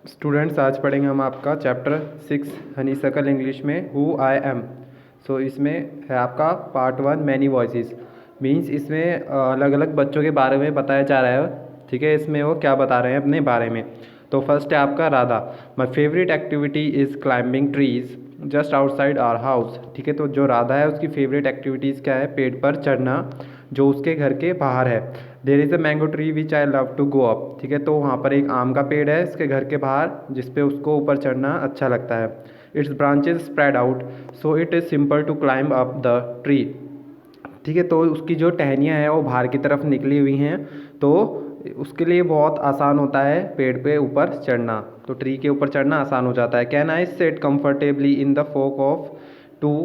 Students, आज पढ़ेंगे हम आपका चैप्टर 6 हनीसकल इंग्लिश में हु आई एम। सो इसमें है आपका पार्ट 1 मैनी वॉइसेस। मीन्स इसमें अलग अलग बच्चों के बारे में बताया जा रहा है। ठीक है, इसमें वो क्या बता रहे हैं अपने बारे में। तो फर्स्ट है आपका Radha. My favourite activity is climbing trees just outside our house. ठीक है, तो जो राधा है उसकी फेवरेट एक्टिविटीज़ क्या है? पेड़ पर चढ़ना जो उसके घर के बाहर है। There is a mango tree which I love to go up. ठीक है, तो वहाँ पर एक आम का पेड़ है इसके घर के बाहर जिस पे उसको ऊपर चढ़ना अच्छा लगता है। Its branches spread out so it is simple to climb up the tree. ठीक है, तो उसकी जो टहनियाँ हैं वो बाहर की तरफ निकली हुई हैं, तो उसके लिए बहुत आसान होता है पेड़ पे ऊपर चढ़ना। तो ट्री के ऊपर चढ़ना आसान हो जाता है। Can I sit comfortably in the fork of two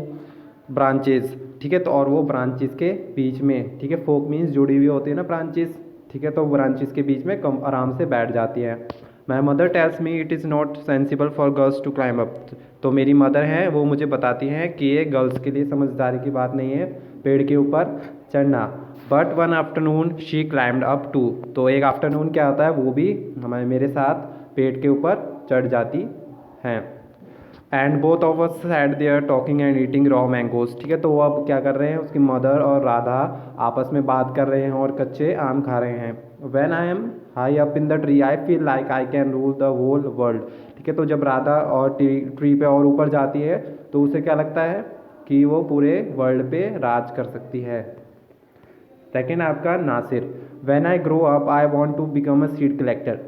branches. ठीक है, तो और वो ब्रांचेस के बीच में, ठीक है, फोक मीन्स जुड़ी हुई होती है ना ब्रांचेस। ठीक है, तो ब्रांचेस के बीच में कम आराम से बैठ जाती है। My mother tells me it is not sensible for girls to climb up. तो मेरी मदर हैं वो मुझे बताती हैं कि ये गर्ल्स के लिए समझदारी की बात नहीं है पेड़ के ऊपर चढ़ना। But one afternoon she climbed up too. तो एक आफ्टरनून क्या होता है, वो भी हमारे मेरे साथ पेड़ के ऊपर चढ़ जाती हैं। And both of us sat there talking and eating raw mangoes. ठीक है, तो वो अब क्या कर रहे हैं, उसकी मदर और राधा आपस में बात कर रहे हैं और कच्चे आम खा रहे हैं। When I am high up in the tree I feel like I can rule the whole world. ठीक है, तो जब राधा और ट्री पे और ऊपर जाती है तो उसे क्या लगता है कि वो पूरे वर्ल्ड पे राज कर सकती है। सेकेंड आपका Nasir. When I grow up I want to become a seed collector.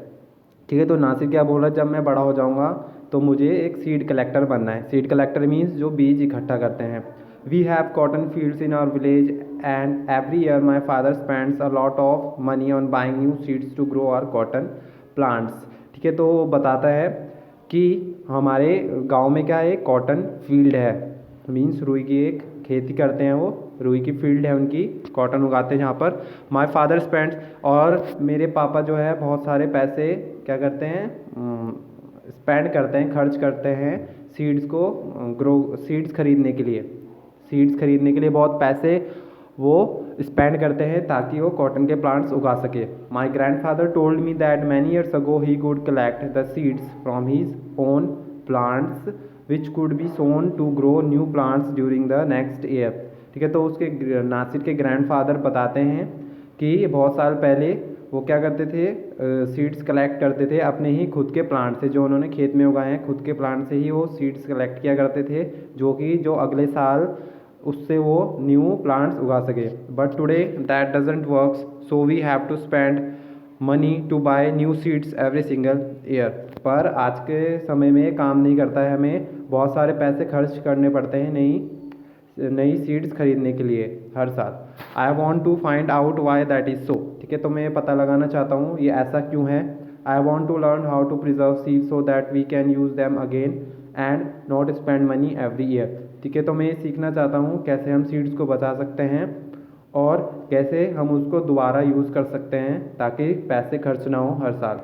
ठीक है, तो नासिर क्या बोल रहा है, जब मैं बड़ा हो जाऊंगा तो मुझे एक सीड कलेक्टर बनना है। सीड कलेक्टर मीन्स जो बीज इकट्ठा करते हैं। We have cotton fields in our village and every year my father spends a lot of money on buying new seeds to grow our cotton plants. ठीक है, तो वो बताता है कि हमारे गांव में क्या है, कॉटन फील्ड है। मीन्स रुई की एक खेती करते हैं, वो रुई की फील्ड है उनकी, कॉटन उगाते हैं जहाँ पर। माई फादर स्पेंड्स, और मेरे पापा जो है बहुत सारे पैसे क्या करते हैं, स्पेंड करते हैं, खर्च करते हैं सीड्स को ग्रो, सीड्स खरीदने के लिए। सीड्स खरीदने के लिए बहुत पैसे वो स्पेंड करते हैं ताकि वो कॉटन के प्लांट्स उगा सके। My grandfather told me that many years ago he could collect the seeds from his own plants which could be sown to grow new plants during the next year. ठीक है, तो उसके नासिर के grandfather बताते हैं कि बहुत साल पहले वो क्या करते थे, सीड्स कलेक्ट करते थे अपने ही खुद के प्लांट से, जो उन्होंने खेत में उगाए हैं खुद के प्लांट से ही वो सीड्स कलेक्ट किया करते थे, जो कि जो अगले साल उससे वो न्यू प्लांट्स उगा सके। But today that doesn't works so we have to spend money to buy new seeds every single year. पर आज के समय में काम नहीं करता है, हमें बहुत सारे पैसे खर्च करने पड़ते हैं नई नई सीड्स खरीदने के लिए हर साल। I want to find out why that is so. ठीक है, तो मैं ये पता लगाना चाहता हूँ ये ऐसा क्यों है। I want to learn how to preserve seeds so that we can use them again and not spend money every year. ठीक है, तो मैं ये सीखना चाहता हूँ कैसे हम सीड्स को बचा सकते हैं और कैसे हम उसको दोबारा यूज़ कर सकते हैं ताकि पैसे खर्च ना हो हर साल।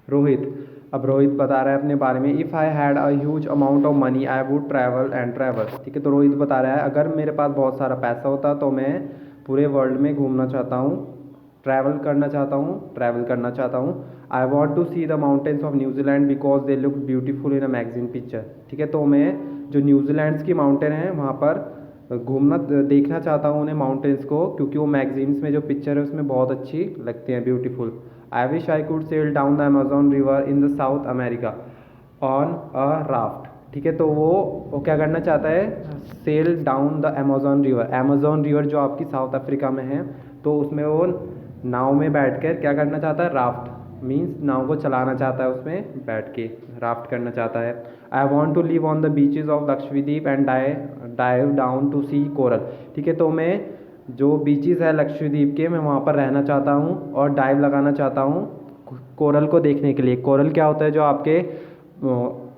रोहित। अब रोहित बता रहा है अपने बारे में, if I had a huge amount of money I would travel and travel. ठीक है, तो रोहित बता रहा है अगर मेरे पास बहुत सारा पैसा होता तो मैं पूरे वर्ल्ड में घूमना चाहता हूँ, ट्रैवल करना चाहता हूँ, ट्रैवल करना चाहता हूँ। I want to see the mountains of New Zealand because they look beautiful in a magazine picture. ठीक है, तो मैं जो न्यूजीलैंड्स की माउंटेन हैं वहाँ पर घूमना देखना चाहता हूँ उन्हें माउंटेन्स को, क्योंकि वो मैगजीन्स में जो पिक्चर है उसमें बहुत अच्छी लगती हैं, beautiful. I wish I could sail down the Amazon river in the South America on a raft. ठीक है, तो वो क्या करना चाहता है, sail down the Amazon river. Amazon river जो आपकी साउथ अफ्रीका में है, तो उसमें वो नाव में बैठकर क्या करना चाहता है, राफ्ट मीन्स नाव को चलाना चाहता है, उसमें बैठ के राफ्ट करना चाहता है। I want to live on the beaches of Lakshadweep and dive down to see coral. ठीक है, तो मैं जो बीचेस है लक्षद्वीप के, मैं वहाँ पर रहना चाहता हूँ और डाइव लगाना चाहता हूँ कोरल को देखने के लिए। कोरल क्या होता है, जो आपके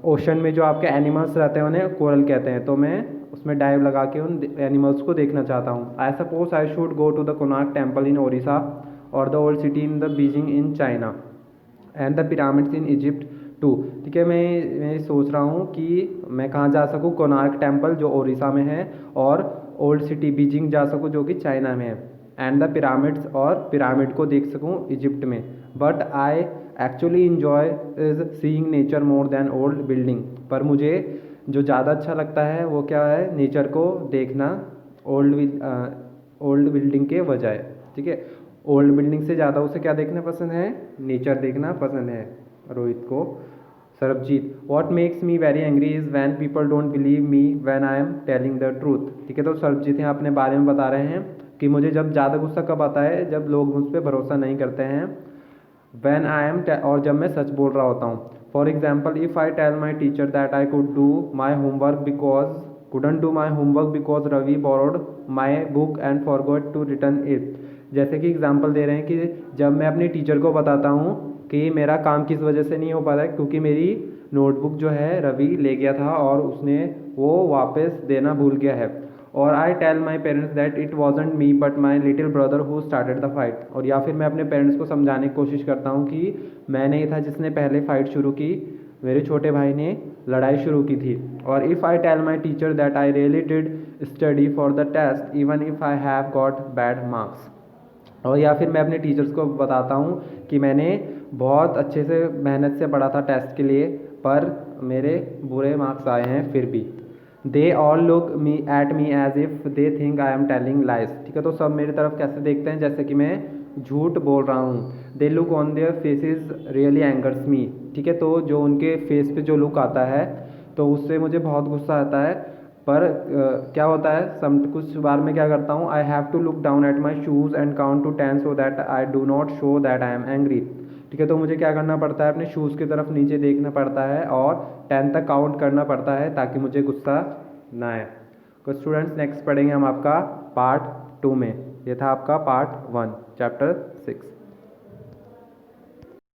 ओशन में जो आपके एनिमल्स रहते हैं उन्हें कोरल कहते हैं, तो मैं उसमें डाइव लगा के उन एनिमल्स को देखना चाहता हूँ। I suppose I should go to the Konark temple in Odisha और the old city in the Beijing in China and the pyramids in Egypt too. ठीक है, मैं सोच रहा हूँ कि मैं कहाँ जा सकूँ, कोणार्क टेम्पल जो ओडिशा में है और ओल्ड सिटी बीजिंग जा सकूँ जो कि चाइना में है, एंड द पिरामिड्स और पिरामिड को देख सकूँ इजिप्ट में। But I actually enjoy is seeing nature more than old building. पर मुझे जो ज़्यादा अच्छा लगता है वो क्या है, नेचर को देखना ओल्ड बिल्डिंग के बजाय। ठीक है, ओल्ड बिल्डिंग से ज़्यादा उसे क्या देखना पसंद है, नेचर देखना पसंद है रोहित को। Sarabjit, what makes me very angry is when people don't believe me when I am telling the truth. ठीक है, तो सरबजीत यहाँ अपने बारे में बता रहे हैं कि मुझे जब ज़्यादा गुस्सा कब आता है, जब लोग मुझ पर भरोसा नहीं करते हैं। वैन आई एम, और जब मैं सच बोल रहा होता हूँ। For example, if I tell my teacher that I could do my homework because couldn't do my homework because Ravi borrowed my book and forgot to return it। जैसे कि example दे रहे हैं कि जब मैं अपने टीचर को बताता हूँ कि मेरा काम किस वजह से नहीं हो पा रहा है, क्योंकि मेरी नोटबुक जो है रवि ले गया था और उसने वो वापस देना भूल गया है। और I tell my parents that it wasn't me but my little brother who started the fight. और या फिर मैं अपने पेरेंट्स को समझाने की कोशिश करता हूँ कि मैं नहीं था जिसने पहले फाइट शुरू की, मेरे छोटे भाई ने लड़ाई शुरू की थी। और if I tell my teacher that I really did study for the test even if I have got bad marks. और या फिर मैं अपने टीचर्स को बताता हूँ कि मैंने बहुत अच्छे से मेहनत से पढ़ा था टेस्ट के लिए, पर मेरे बुरे मार्क्स आए हैं फिर भी। They all look me at me as if they think I am telling lies. ठीक है, तो सब मेरी तरफ कैसे देखते हैं, जैसे कि मैं झूठ बोल रहा हूँ। They look on their faces really angers me. ठीक है, तो जो उनके फेस पे जो लुक आता है तो उससे मुझे बहुत गुस्सा आता है। पर क्या होता है, कुछ बार मैं क्या करता हूँ, I have to look down at my shoes and count to 10 so that I do not show that I am angry. ठीक है, तो मुझे क्या करना पड़ता है, अपने शूज़ की तरफ नीचे देखना पड़ता है और 10 तक काउंट करना पड़ता है ताकि मुझे गुस्सा ना आए। तो स्टूडेंट्स, नेक्स्ट पढ़ेंगे हम आपका पार्ट 2 में। ये था आपका पार्ट 1 चैप्टर 6।